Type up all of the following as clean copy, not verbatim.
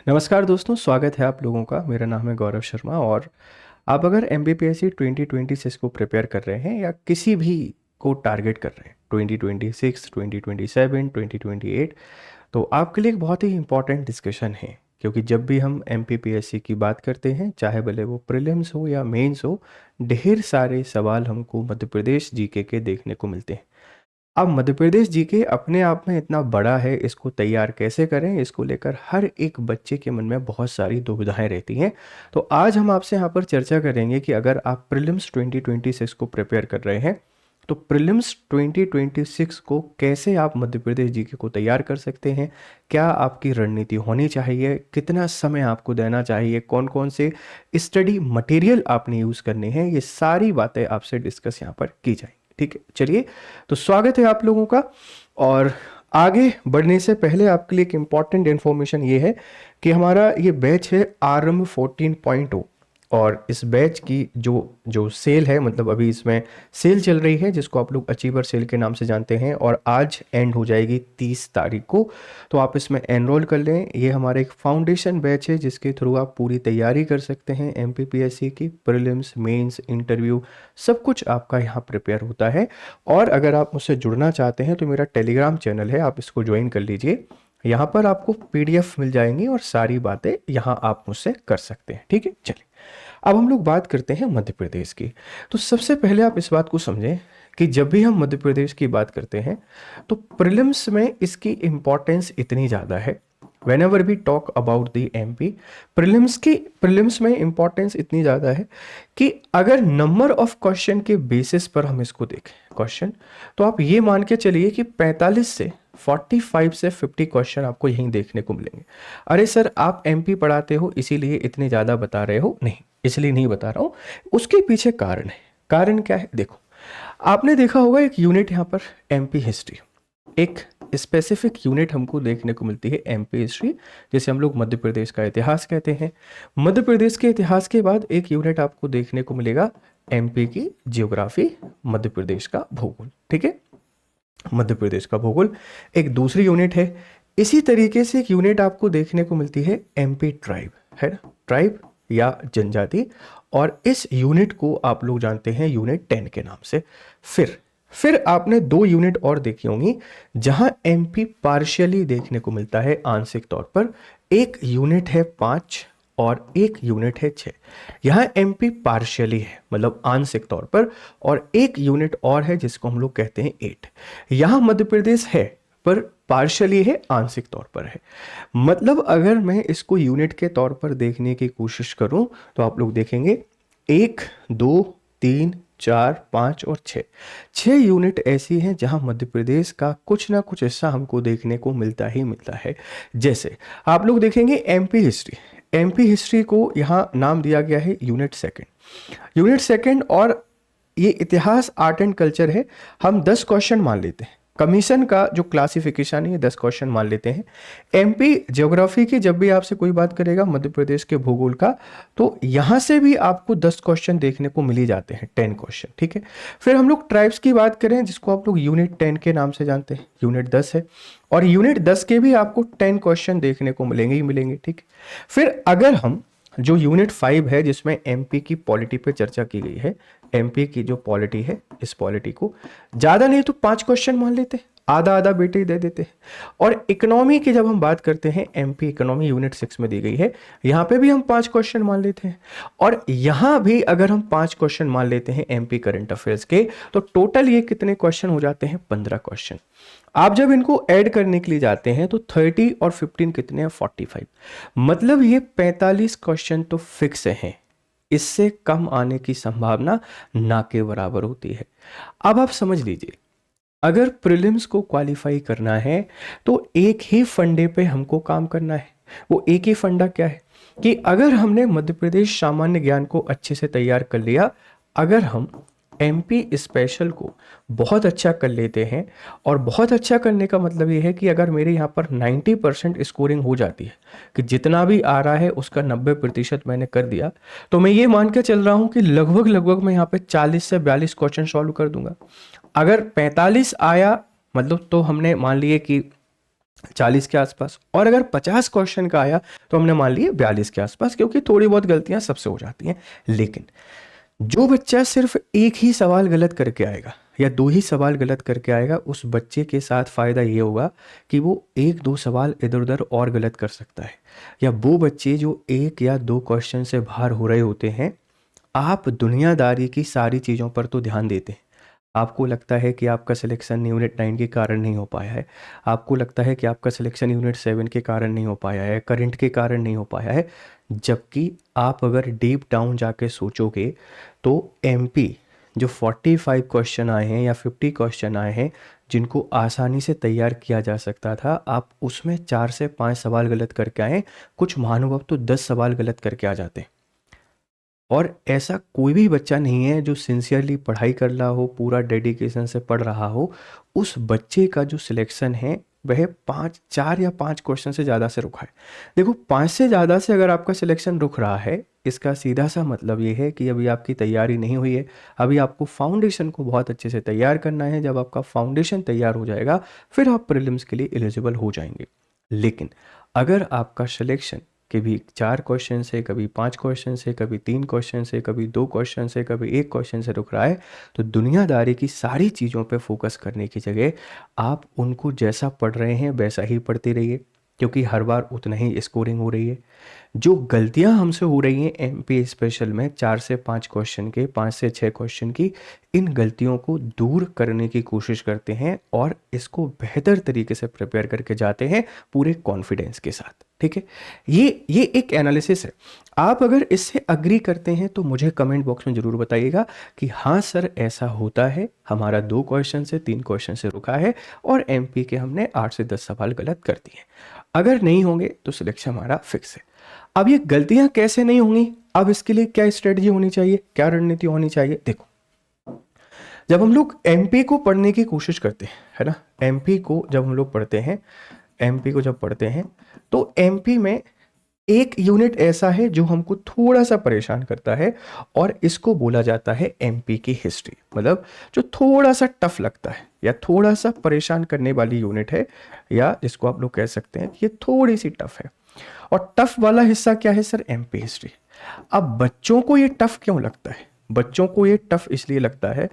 नमस्कार दोस्तों, स्वागत है आप लोगों का। मेरा नाम है गौरव शर्मा और आप अगर एमपीपीएससी 2026 को प्रिपेयर कर रहे हैं या किसी भी को टारगेट कर रहे हैं 2026, 2027, 2028, तो आपके लिए एक बहुत ही इम्पॉर्टेंट डिस्कशन है। क्योंकि जब भी हम एमपीपीएससी की बात करते हैं, चाहे भले वो प्रीलिम्स हो या मेंस हो, ढेर सारे सवाल हमको मध्य प्रदेश जीके के देखने को मिलते हैं। अब मध्य प्रदेश जीके अपने आप में इतना बड़ा है, इसको तैयार कैसे करें, इसको लेकर हर एक बच्चे के मन में बहुत सारी दुविधाएं रहती हैं। तो आज हम आपसे यहाँ पर चर्चा करेंगे कि अगर आप प्रीलिम्स 2026 को प्रिपेयर कर रहे हैं तो प्रीलिम्स 2026 को कैसे आप मध्य प्रदेश जीके को तैयार कर सकते हैं, क्या आपकी रणनीति होनी चाहिए, कितना समय आपको देना चाहिए, कौन कौन से स्टडी मटेरियल आपने यूज़ करने हैं, ये सारी बातें आपसे डिस्कस यहाँ पर की जाएंगी। ठीक है, चलिए। तो स्वागत है आप लोगों का। और आगे बढ़ने से पहले आपके लिए एक इम्पॉर्टेंट इन्फॉर्मेशन ये है कि हमारा ये बैच है आरंभ 14.0 और इस बैच की जो जो सेल है, मतलब अभी इसमें सेल चल रही है जिसको आप लोग अचीवर सेल के नाम से जानते हैं और आज एंड हो जाएगी 30 तारीख को। तो आप इसमें एनरोल कर लें। ये हमारा एक फाउंडेशन बैच है जिसके थ्रू आप पूरी तैयारी कर सकते हैं एमपीपीएससी की। प्रीलिम्स, मेंस, इंटरव्यू सब कुछ आपका यहाँ प्रिपेयर होता है। और अगर आप मुझसे जुड़ना चाहते हैं तो मेरा टेलीग्राम चैनल है, आप इसको ज्वाइन कर लीजिए। यहाँ पर आपको पीडीएफ मिल जाएंगी और सारी बातें यहाँ आप मुझसे कर सकते हैं। ठीक है, चलिए। अब हम लोग बात करते हैं मध्य प्रदेश की। तो सबसे पहले आप इस बात को समझें कि जब भी हम मध्य प्रदेश की बात करते हैं तो प्रीलिम्स में इसकी इम्पोर्टेंस इतनी ज़्यादा है। Whenever we talk about the MP, prelims में इम्पोर्टेंस इतनी ज़्यादा है कि अगर नंबर ऑफ क्वेश्चन के बेसिस पर हम इसको देखें क्वेश्चन, तो आप ये मान के चलिए कि 45 से 45 से 50 क्वेश्चन आपको यहीं देखने को मिलेंगे। अरे सर, आप एमपी पढ़ाते हो इसीलिए इतने ज़्यादा बता रहे हो? नहीं, इसलिए नहीं बता रहा हूँ। उसके पीछे कारण है। कारण क्या है? देखो, आपने देखा होगा एक यूनिट यहाँ पर एमपी हिस्ट्री, एक स्पेसिफिक यूनिट हमको देखने को मिलती है एमपी हिस्ट्री, जैसे हम लोग मध्य प्रदेश का इतिहास कहते हैं। मध्य प्रदेश के इतिहास के बाद एक यूनिट आपको देखने को मिलेगा एमपी की जियोग्राफी, मध्य प्रदेश का भूगोल। ठीक है, मध्य प्रदेश का भूगोल एक दूसरी यूनिट है। इसी तरीके से एक यूनिट आपको देखने को मिलती है एमपी ट्राइब, है ना, ट्राइब या जनजाति। और इस यूनिट को आप लोग जानते हैं यूनिट 10 के नाम से। फिर आपने दो यूनिट और देखी होंगी जहां एमपी पार्शियली देखने को मिलता है आंशिक तौर पर। एक यूनिट है 5 और एक यूनिट है 6। यहाँ एमपी पार्शियली है, मतलब आंशिक तौर पर, और एक यूनिट और है जिसको हम लोग कहते हैं 8। यहाँ मध्य प्रदेश है पर पार्शियली है, आंशिक तौर पर है। मतलब अगर मैं इसको यूनिट के तौर पर देखने की कोशिश करूं तो आप लोग देखेंगे 1, 2, 3, 4, 5 और 6। 6 यूनिट ऐसी हैं जहां मध्य प्रदेश का कुछ ना कुछ हिस्सा हमको देखने को मिलता ही मिलता है। जैसे आप लोग देखेंगे एमपी हिस्ट्री, एमपी हिस्ट्री को यहाँ नाम दिया गया है यूनिट सेकंड। और ये इतिहास, आर्ट एंड कल्चर है। हम 10 क्वेश्चन मान लेते हैं, कमीशन का जो क्लासिफिकेशन है 10 क्वेश्चन मान लेते हैं। एमपी ज्योग्राफी की जब भी आपसे कोई बात करेगा मध्य प्रदेश के भूगोल का, तो यहाँ से भी आपको 10 क्वेश्चन देखने को मिल ही जाते हैं, 10 क्वेश्चन। ठीक है, फिर हम लोग ट्राइब्स की बात करें जिसको आप लोग यूनिट 10 के नाम से जानते हैं, यूनिट 10 है। और यूनिट 10 के भी आपको 10 क्वेश्चन देखने को मिलेंगे ही मिलेंगे। ठीक है, फिर अगर हम जो यूनिट 5 है जिसमें एमपी की पॉलिटी पे चर्चा की गई है, एमपी की जो पॉलिटी है, इस पॉलिटी को ज़्यादा नहीं तो 5 क्वेश्चन मान लेते हैं, आधा आधा बेटे दे देते हैं। और इकोनॉमी की जब हम बात करते हैं, एमपी इकोनॉमी यूनिट 6 में दी गई है, यहाँ पे भी हम 5 क्वेश्चन मान लेते हैं। और यहाँ भी अगर हम 5 क्वेश्चन मान लेते हैं एमपी करंट अफेयर्स के, तो टोटल ये कितने क्वेश्चन हो जाते हैं? 15 क्वेश्चन। आप जब इनको ऐड करने के लिए जाते हैं तो 30 और 15 कितने हैं? 45। मतलब ये 45 क्वेश्चन तो फिक्स हैं, इससे कम आने की संभावना ना के बराबर होती है। अब आप समझ लीजिए, अगर प्रीलिम्स को क्वालिफाई करना है तो एक ही फंडे पे हमको काम करना है। वो एक ही फंडा क्या है कि अगर हमने मध्य प्रदेश सामान्य ज्ञान को अच्छे से तैयार कर लिया, अगर हम एमपी स्पेशल को बहुत अच्छा कर लेते हैं, और बहुत अच्छा करने का मतलब ये है कि अगर मेरे यहाँ पर 90% स्कोरिंग हो जाती है कि जितना भी आ रहा है उसका 90% मैंने कर दिया, तो मैं ये मान के चल रहा हूँ कि लगभग मैं यहाँ पे 40 से 42 क्वेश्चन सॉल्व कर दूंगा। अगर 45 आया, मतलब तो हमने मान लिए कि 40 के आसपास, और अगर 50 क्वेश्चन का आया तो हमने मान लिया 42 के आसपास, क्योंकि थोड़ी बहुत गलतियां सबसे हो जाती हैं। लेकिन जो बच्चा सिर्फ एक ही सवाल गलत करके आएगा या दो ही सवाल गलत करके आएगा, उस बच्चे के साथ फ़ायदा ये होगा कि वो एक दो सवाल इधर उधर और गलत कर सकता है। या वो बच्चे जो एक या दो क्वेश्चन से बाहर हो रहे होते हैं, आप दुनियादारी की सारी चीज़ों पर तो ध्यान देते हैं। आपको लगता है कि आपका सिलेक्शन यूनिट 9 के कारण नहीं हो पाया है, आपको लगता है कि आपका सिलेक्शन यूनिट 7 के कारण नहीं हो पाया है, करंट के कारण नहीं हो पाया है। जबकि आप अगर डीप डाउन जाके सोचोगे तो एमपी जो 45 क्वेश्चन आए हैं या 50 क्वेश्चन आए हैं जिनको आसानी से तैयार किया जा सकता था, आप उसमें 4 से 5 सवाल गलत करके आए। कुछ महानुभाव तो 10 सवाल गलत करके आ जाते हैं। और ऐसा कोई भी बच्चा नहीं है जो सिंसियरली पढ़ाई कर रहा हो, पूरा डेडिकेशन से पढ़ रहा हो, उस बच्चे का जो सिलेक्शन है वह 4 या 5 क्वेश्चन से ज़्यादा से रुका है। देखो, 5 से ज़्यादा से अगर आपका सिलेक्शन रुक रहा है, इसका सीधा सा मतलब ये है कि अभी आपकी तैयारी नहीं हुई है। अभी आपको फाउंडेशन को बहुत अच्छे से तैयार करना है। जब आपका फाउंडेशन तैयार हो जाएगा फिर आप प्रीलिम्स के लिए एलिजिबल हो जाएंगे। लेकिन अगर आपका सिलेक्शन कभी 4 क्वेश्चन से, कभी 5 क्वेश्चन से, कभी 3 क्वेश्चन से, कभी 2 क्वेश्चन से, कभी 1 क्वेश्चन से रुक रहा है, तो दुनियादारी की सारी चीज़ों पे फोकस करने की जगह आप उनको जैसा पढ़ रहे हैं वैसा ही पढ़ते रहिए, क्योंकि हर बार उतना ही स्कोरिंग हो रही है। जो गलतियां हमसे हो रही हैं एमपी स्पेशल में 4 से 5 क्वेश्चन के, 5 से 6 क्वेश्चन की, इन गलतियों को दूर करने की कोशिश करते हैं और इसको बेहतर तरीके से प्रिपेयर करके जाते हैं पूरे कॉन्फिडेंस के साथ। ठीक है, ये एक एनालिसिस है। आप अगर इससे अग्री करते हैं तो मुझे कमेंट बॉक्स में ज़रूर बताइएगा कि हाँ सर ऐसा होता है, हमारा 2 क्वेश्चन से 3 क्वेश्चन से रुका है और एमपी के हमने 8 से 10 सवाल गलत कर दिए। अगर नहीं होंगे तो सिलेक्शन हमारा फिक्स है। अब ये गलतियां कैसे नहीं होंगी, अब इसके लिए क्या स्ट्रेटजी होनी चाहिए, क्या रणनीति होनी चाहिए? देखो, जब हम लोग एमपी को पढ़ने की कोशिश करते हैं, है ना, एमपी को जब हम लोग पढ़ते हैं, एमपी को जब पढ़ते हैं तो एमपी में एक यूनिट ऐसा है जो हमको थोड़ा सा परेशान करता है और इसको बोला जाता है एमपी की हिस्ट्री। मतलब जो थोड़ा सा टफ लगता है या थोड़ा सा परेशान करने वाली यूनिट है, या जिसको आप लोग कह सकते हैं कि ये थोड़ी सी टफ है। और टफ वाला हिस्सा क्या है सर? MP history. अब बच्चों को ये टफ क्यों लगता है? बच्चों को ये टफ इसलिए लगता है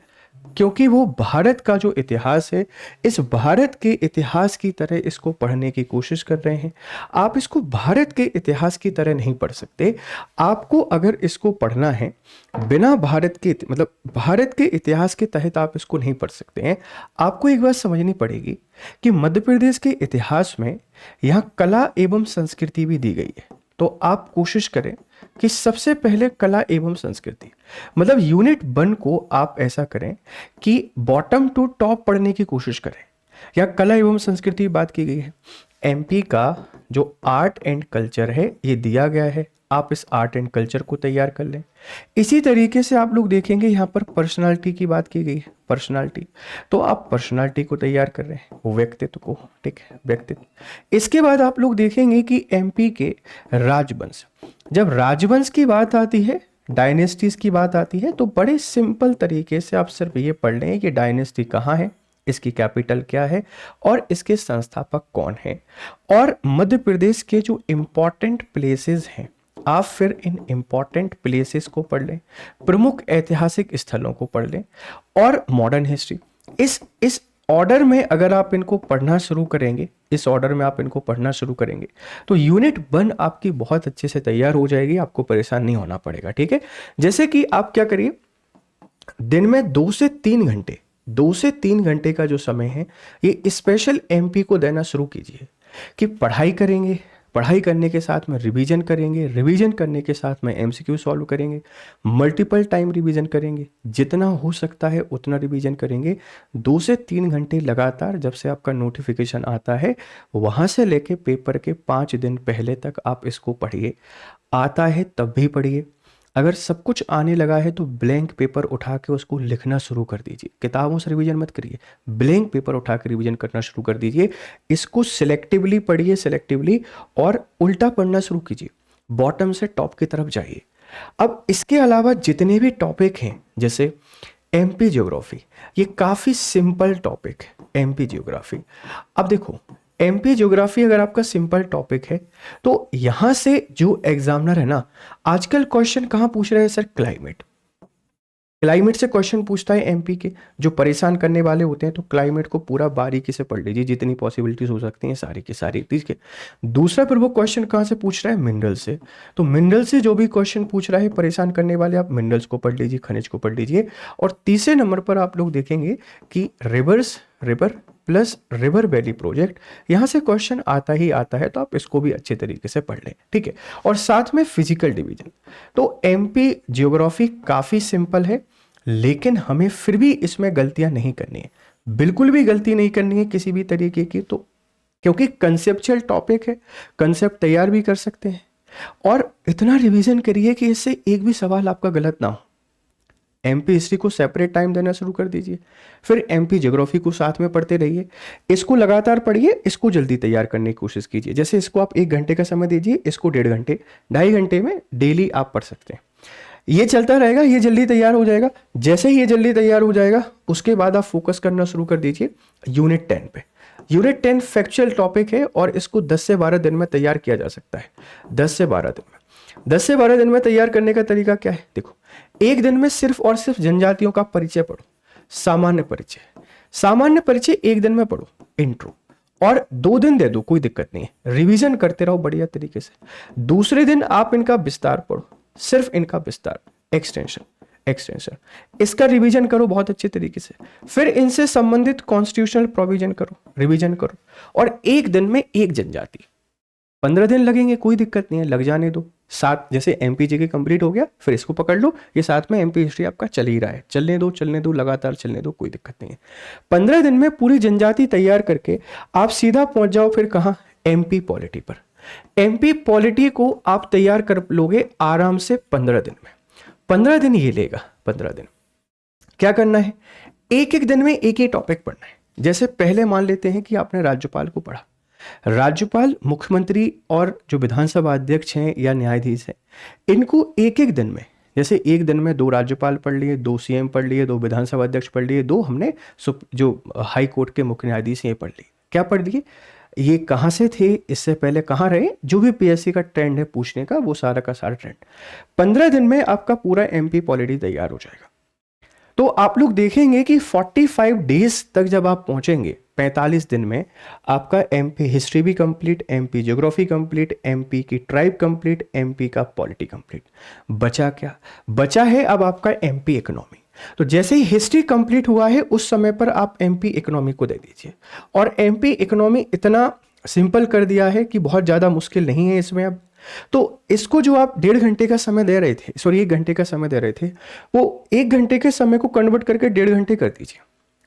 क्योंकि वो भारत का जो इतिहास है, इस भारत के इतिहास की तरह इसको पढ़ने की कोशिश कर रहे हैं। आप इसको भारत के इतिहास की तरह नहीं पढ़ सकते। आपको अगर इसको पढ़ना है बिना भारत के मतलब भारत के इतिहास के तहत आप इसको नहीं पढ़ सकते हैं। आपको एक बात समझनी पड़ेगी कि मध्य प्रदेश के इतिहास में यहाँ कला एवं संस्कृति भी दी गई है। तो आप कोशिश करें कि सबसे पहले कला एवं संस्कृति, मतलब यूनिट 1 को आप ऐसा करें कि बॉटम टू टॉप पढ़ने की कोशिश करें। या कला एवं संस्कृति बात की गई है, एमपी का जो आर्ट एंड कल्चर है ये दिया गया है, आप इस आर्ट एंड कल्चर को तैयार कर लें। इसी तरीके से आप लोग देखेंगे यहाँ पर पर्सनालिटी की बात की गई है, पर्सनालिटी, तो आप पर्सनालिटी को तैयार कर रहे हैं, व्यक्तित्व को। ठीक है, व्यक्तित्व। इसके बाद आप लोग देखेंगे कि एमपी के राजवंश, जब राजवंश की बात आती है, डायनेस्टीज की बात आती है, तो बड़े सिंपल तरीके से आप सिर्फ ये पढ़ लें कि डायनेस्टी कहाँ है, इसकी कैपिटल क्या है और इसके संस्थापक कौन हैं। और मध्य प्रदेश के जो इम्पॉर्टेंट प्लेसेस हैं, आप फिर इन इम्पॉर्टेंट प्लेसेस को पढ़ लें, प्रमुख ऐतिहासिक स्थलों को पढ़ लें और मॉडर्न हिस्ट्री। इस ऑर्डर में अगर आप इनको पढ़ना शुरू करेंगे, इस ऑर्डर में आप इनको पढ़ना शुरू करेंगे तो यूनिट 1 आपकी बहुत अच्छे से तैयार हो जाएगी, आपको परेशान नहीं होना पड़ेगा। ठीक है, जैसे कि आप क्या करिए, दिन में 2 से 3 घंटे, 2 से 3 घंटे का जो समय है ये स्पेशल एमपी को देना शुरू कीजिए कि पढ़ाई करेंगे, पढ़ाई करने के साथ में रिवीजन करेंगे, रिवीजन करने के साथ में एमसीक्यू सॉल्व करेंगे, मल्टीपल टाइम रिवीजन करेंगे, जितना हो सकता है उतना रिवीजन करेंगे। 2 से 3 घंटे लगातार, जब से आपका नोटिफिकेशन आता है वहाँ से लेके पेपर के 5 दिन पहले तक आप इसको पढ़िए। आता है तब भी पढ़िए, अगर सब कुछ आने लगा है तो ब्लैंक पेपर उठा के उसको लिखना शुरू कर दीजिए। किताबों से रिवीजन मत करिए, ब्लैंक पेपर उठा के रिवीजन करना शुरू कर दीजिए। इसको सिलेक्टिवली पढ़िए, सिलेक्टिवली, और उल्टा पढ़ना शुरू कीजिए, बॉटम से टॉप की तरफ जाइए। अब इसके अलावा जितने भी टॉपिक हैं, जैसे एमपी ज्योग्राफी, ये काफ़ी सिंपल टॉपिक है एमपी ज्योग्राफी। अब देखो, एमपी ज्योग्राफी अगर आपका सिंपल टॉपिक है तो यहां से जो एग्जामिनर है ना, आजकल क्वेश्चन कहां पूछ रहे हैं सर, क्लाइमेट। क्लाइमेट से क्वेश्चन पूछता है एमपी के, जो परेशान करने वाले होते हैं। तो क्लाइमेट को पूरा बारीकी से पढ़ लीजिए, जितनी पॉसिबिलिटीज हो सकती हैं सारी की सारी, ठीक है। दूसरा फिर वो क्वेश्चन कहाँ से पूछ रहा है, मिनरल से। तो मिनरल से जो भी क्वेश्चन पूछ रहा है परेशान करने वाले, आप मिनरल्स को पढ़ लीजिए, खनिज को पढ़ लीजिए। और तीसरे नंबर पर आप लोग देखेंगे कि river plus river valley project, यहां से क्वेश्चन आता ही आता है, तो आप इसको भी अच्छे तरीके से पढ़ लें, ठीक है। और साथ में फिजिकल डिवीजन। तो एमपी ज्योग्राफी काफी सिंपल है, लेकिन हमें फिर भी इसमें गलतियां नहीं करनी है, बिल्कुल भी गलती नहीं करनी है किसी भी तरीके की। तो क्योंकि कंसेप्चुअल टॉपिक है, कंसेप्ट तैयार भी कर सकते हैं, और इतना रिवीजन करिए कि इससे एक भी सवाल आपका गलत ना हो। एमपी हिस्ट्री को सेपरेट टाइम देना शुरू कर दीजिए, फिर एमपी ज्योग्राफी को साथ में पढ़ते रहिए। इसको लगातार पढ़िए, इसको जल्दी तैयार करने की कोशिश कीजिए। जैसे इसको आप 1 घंटे का समय दीजिए, इसको 1.5 घंटे 2.5 घंटे में डेली आप पढ़ सकते हैं। ये चलता रहेगा, ये जल्दी तैयार हो जाएगा। जैसे ही ये जल्दी तैयार हो जाएगा, उसके बाद आप फोकस करना शुरू कर दीजिए यूनिट 10 पे। यूनिट 10 फैक्चुअल टॉपिक है, और इसको 10 से 12 दिन में तैयार किया जा सकता है। 10 से 12 दिन में 10 से 12 दिन में तैयार करने का तरीका क्या है, देखो। एक दिन में सिर्फ और सिर्फ जनजातियों का परिचय पढ़ो, सामान्य परिचय। सामान्य परिचय एक दिन में पढ़ो, इंट्रो, और 2 दिन दे दो, कोई दिक्कत नहीं है, रिवीजन करते रहो बढ़िया तरीके से। दूसरे दिन आप इनका विस्तार पढ़ो, सिर्फ इनका विस्तार, एक्सटेंशन, इसका रिवीजन करो बहुत अच्छे तरीके से। फिर इनसे संबंधित कॉन्स्टिट्यूशनल प्रोविजन करो, रिवीजन करो। और एक दिन में एक जनजाति, 15 दिन लगेंगे, कोई दिक्कत नहीं है, लग जाने दो। साथ जैसे एमपी के कंप्लीट हो गया, फिर इसको पकड़ लो, ये साथ में एमपी हिस्ट्री आपका चल ही रहा है, चलने दो, लगातार चलने दो, कोई दिक्कत नहीं है। 15 दिन में पूरी जनजाति तैयार करके आप सीधा पहुंच जाओ फिर कहाँ, एमपी पॉलिटी पर। एमपी पॉलिटी को आप तैयार कर लोगे आराम से 15 दिन में। 15 दिन ये लेगा। 15 दिन क्या करना है, एक एक दिन में एक ही टॉपिक पढ़ना है। जैसे पहले मान लेते हैं कि आपने राज्यपाल को पढ़ा, राज्यपाल, मुख्यमंत्री और जो विधानसभा अध्यक्ष हैं या न्यायाधीश हैं, इनको एक एक दिन में, जैसे एक दिन में 2 राज्यपाल पढ़ लिए, 2 सीएम पढ़ लिए, 2 विधानसभा अध्यक्ष पढ़ लिए, 2 हमने जो हाई कोर्ट के मुख्य न्यायाधीश हैं ये पढ़ लिए। क्या पढ़ लिए, ये कहाँ से थे, इससे पहले कहाँ रहे, जो भी पीएससी का ट्रेंड है पूछने का, वो सारा का सारा ट्रेंड। 15 दिन में आपका पूरा एमपी पॉलिटी तैयार हो जाएगा। तो आप लोग देखेंगे कि 45 डेज तक जब आप पहुंचेंगे, 45 दिन में आपका एमपी हिस्ट्री भी complete, MP geography complete, MP की ट्राइब कंप्लीट, एमपी का पॉलिटी कंप्लीट। बचा क्या, बचा है अब आपका एमपी इकोनॉमी। तो जैसे ही हिस्ट्री कंप्लीट हुआ है, उस समय पर आप एमपी इकोनॉमी को दे दीजिए। और एमपी इकोनॉमी इतना सिंपल कर दिया है कि बहुत ज़्यादा मुश्किल नहीं है इसमें अब। तो इसको जो आप 1.5 घंटे का समय दे रहे थे, सॉरी 1 घंटे का समय दे रहे थे, वो 1 घंटे के समय को कन्वर्ट करके 1.5 घंटे कर दीजिए।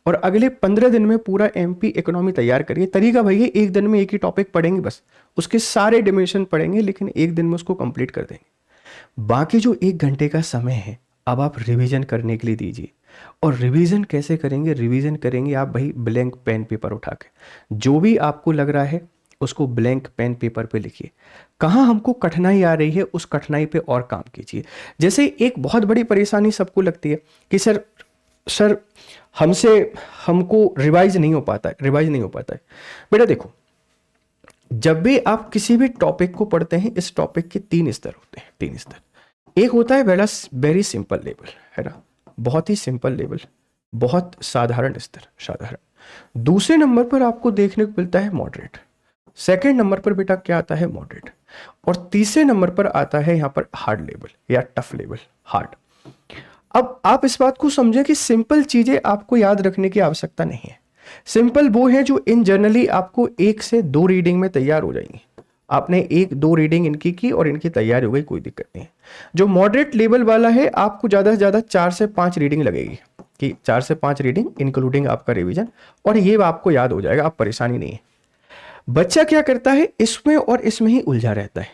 और अगले 15 दिन में पूरा एमपी इकोनॉमी तैयार करिए। तरीका भैया, एक दिन में एक ही टॉपिक पढ़ेंगे बस, उसके सारे डिमेंशन पढ़ेंगे, लेकिन एक दिन में उसको कंप्लीट कर देंगे। बाकी जो 1 घंटे का समय है, अब आप रिवीजन करने के लिए दीजिए। और रिवीजन कैसे करेंगे, रिवीजन करेंगे आप भाई ब्लैंक पेन पेपर उठा के, जो भी आपको लग रहा है उसको ब्लैंक पेन पेपर पे लिखिए। कहाँ हमको कठिनाई आ रही है, उस कठिनाई पे और काम कीजिए। जैसे एक बहुत बड़ी परेशानी सबको लगती है कि सर हमको रिवाइज नहीं हो पाता है। बेटा देखो, जब भी आप किसी भी टॉपिक को पढ़ते हैं, इस टॉपिक के 3 स्तर होते हैं, 3 स्तर। एक होता है वेरी सिंपल लेवल, है ना, बहुत ही सिंपल लेवल, बहुत साधारण स्तर, साधारण। दूसरे नंबर पर आपको देखने को मिलता है मॉडरेट। सेकंड नंबर पर बेटा क्या आता है, मॉडरेट। और तीसरे नंबर पर आता है यहां पर हार्ड लेवल या टफ लेवल, हार्ड। अब आप इस बात को समझे कि सिंपल चीजें आपको याद रखने की आवश्यकता नहीं है। सिंपल वो है जो इन जनरली आपको 1 से 2 रीडिंग में तैयार हो जाएंगी। आपने 1-2 रीडिंग इनकी की और इनकी तैयारी हो गई, कोई दिक्कत नहीं है। जो मॉडरेट लेवल वाला है, आपको ज्यादा से ज्यादा 4 से 5 रीडिंग लगेगी, कि 4 से 5 रीडिंग इंक्लूडिंग आपका रिवीजन, और ये आपको याद हो जाएगा, आप परेशानी नहीं है। बच्चा क्या करता है, इसमें और इसमें ही उलझा रहता है।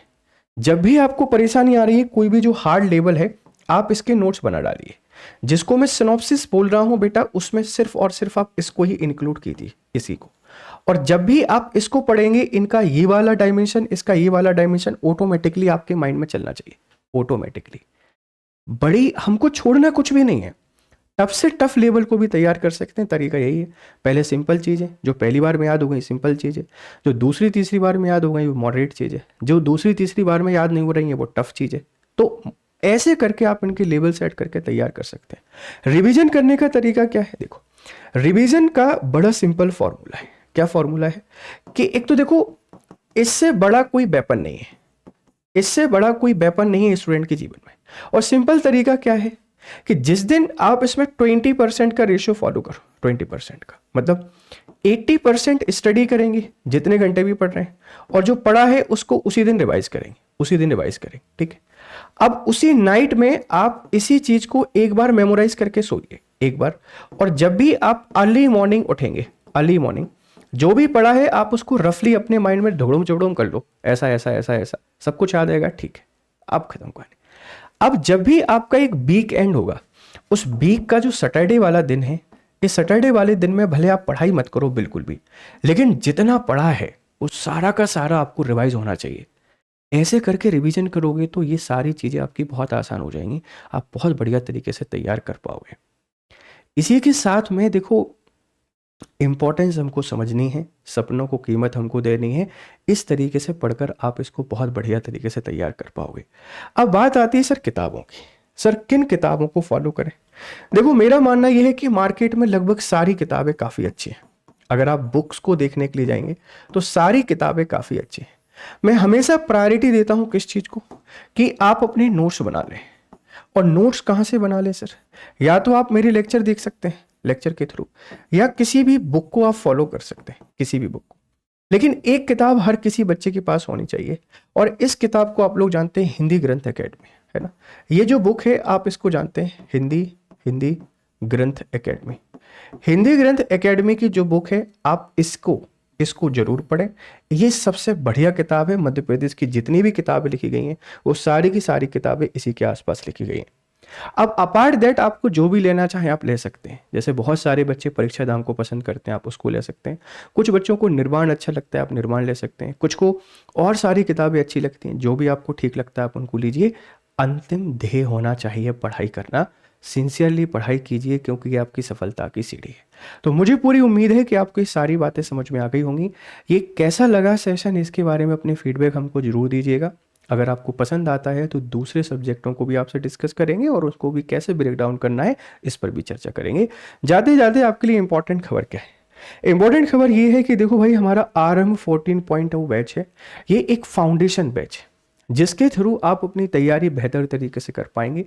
जब भी आपको परेशानी आ रही है, कोई भी जो हार्ड लेवल है, आप इसके नोट्स बना डालिए। जिसको मैं सिनॉप्सिस बोल रहा हूं बेटा, उसमें सिर्फ और सिर्फ आप इसको ही इंक्लूड कीजिए, इसी को। और जब भी आप इसको पढ़ेंगे, इनका ये वाला डायमेंशन, इसका ये वाला डायमेंशन ऑटोमेटिकली आपके माइंड में चलना चाहिए, ऑटोमेटिकली। बड़ी हमको छोड़ना कुछ भी नहीं है। टफ से टफ लेवल को भी तैयार कर सकते हैं, तरीका यही है। पहले सिंपल चीज़ें जो पहली बार में याद हो गई, सिंपल चीज़ें जो दूसरी तीसरी बार में याद हो गई वो मॉडरेट चीज़ें, जो दूसरी तीसरी बार में याद नहीं हो रही है वो टफ चीज़ें। तो ऐसे करके आप इनके लेवल सेट करके तैयार कर सकते हैं। रिवीजन करने का तरीका क्या है, देखो रिवीजन का बड़ा सिंपल फॉर्मूला है। क्या फॉर्मूला है कि एक तो देखो, इससे बड़ा कोई वेपन नहीं है, इससे बड़ा कोई वेपन नहीं है स्टूडेंट के जीवन में। और सिंपल तरीका क्या है कि जिस दिन आप इसमें 20% का रेशियो फॉलो करो, 20% का मतलब 80% स्टडी करेंगे जितने घंटे भी पढ़ रहे हैं, और जो पढ़ा है उसको उसी दिन रिवाइज करेंगे, उसी दिन रिवाइज करेंगे, ठीक है। अब उसी नाइट में आप इसी चीज को एक बार मेमोराइज करके सोइए एक बार, और जब भी आप अर्ली मॉर्निंग उठेंगे, अर्ली मॉर्निंग जो भी पढ़ा है आप उसको रफली अपने माइंड में ढोड़म चोड़म कर लो, ऐसा ऐसा ऐसा ऐसा सब कुछ याद आएगा, ठीक है, आप खत्म करें। अब जब भी आपका एक वीक एंड होगा, उस वीक का जो सैटरडे वाला दिन है, इस सैटरडे वाले दिन में भले आप पढ़ाई मत करो बिल्कुल भी, लेकिन जितना पढ़ा है वो सारा का सारा आपको रिवाइज होना चाहिए। ऐसे करके रिवीजन करोगे तो ये सारी चीज़ें आपकी बहुत आसान हो जाएंगी, आप बहुत बढ़िया तरीके से तैयार कर पाओगे। इसी के साथ में देखो, इंपॉर्टेंस हमको समझनी है, सपनों को कीमत हमको देनी है, इस तरीके से पढ़कर आप इसको बहुत बढ़िया तरीके से तैयार कर पाओगे। अब बात आती है सर किताबों की, सर किन किताबों को फॉलो करें। देखो मेरा मानना यह है कि मार्केट में लगभग सारी किताबें काफ़ी अच्छी हैं। अगर आप बुक्स को देखने के लिए जाएंगे तो सारी किताबें काफ़ी अच्छी हैं। मैं हमेशा प्रायोरिटी देता हूं किस चीज़ को, कि आप अपने नोट्स बना लें। और नोट्स कहाँ से बना लें सर, या तो आप मेरे लेक्चर देख सकते हैं, लेक्चर के थ्रू, या किसी भी बुक को आप फॉलो कर सकते हैं, किसी भी बुक को। लेकिन एक किताब हर किसी बच्चे के पास होनी चाहिए, और इस किताब को आप लोग जानते हैं हिंदी ग्रंथ एकेडमी, है ना। ये जो बुक है आप इसको जानते हैं, हिंदी ग्रंथ एकेडमी। हिंदी ग्रंथ एकेडमी की जो बुक है आप इसको जरूर पढ़ें। ये सबसे बढ़िया किताब है। मध्य प्रदेश की जितनी भी किताबें लिखी गई हैं वो सारी की सारी किताबें इसी के आसपास लिखी गई हैं। अब अपार्ट दैट आपको जो भी लेना चाहें आप ले सकते हैं। जैसे बहुत सारे बच्चे परीक्षा धाम को पसंद करते हैं, आप उसको ले सकते हैं। कुछ बच्चों को निर्वाण अच्छा लगता है, आप निर्वाण ले सकते हैं। कुछ को और सारी किताबें अच्छी लगती हैं, जो भी आपको ठीक लगता है आप उनको लीजिए। अंतिम ध्येय होना चाहिए पढ़ाई करना, सिंसियरली पढ़ाई कीजिए, क्योंकि ये आपकी सफलता की सीढ़ी है। तो मुझे पूरी उम्मीद है कि आपको ये सारी बातें समझ में आ गई होंगी। ये कैसा लगा सेशन, इसके बारे में अपने फीडबैक हमको जरूर दीजिएगा। अगर आपको पसंद आता है तो दूसरे सब्जेक्टों को भी आपसे डिस्कस करेंगे, और उसको भी कैसे ब्रेक डाउन करना है इस पर भी चर्चा करेंगे। जाते जाते आपके लिए इंपॉर्टेंट खबर क्या है। इंपॉर्टेंट खबर ये है कि देखो भाई, हमारा आरंभ 14.0 बैच है। ये एक फाउंडेशन बैच है जिसके थ्रू आप अपनी तैयारी बेहतर तरीके से कर पाएंगे।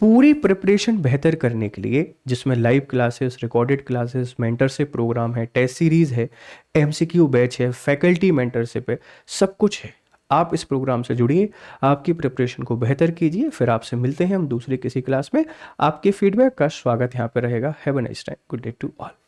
पूरी प्रिपरेशन बेहतर करने के लिए, जिसमें live classes, recorded classes, mentorship programme है, टेस्ट सीरीज है, एमसीक्यू बैच है, फैकल्टी मेंटरशिप है, सब कुछ है। आप इस प्रोग्राम से जुड़िए, आपकी प्रिपरेशन को बेहतर कीजिए। फिर आपसे मिलते हैं हम दूसरी किसी क्लास में। आपके फीडबैक का स्वागत यहाँ पे रहेगा। Have a nice time, good day to all.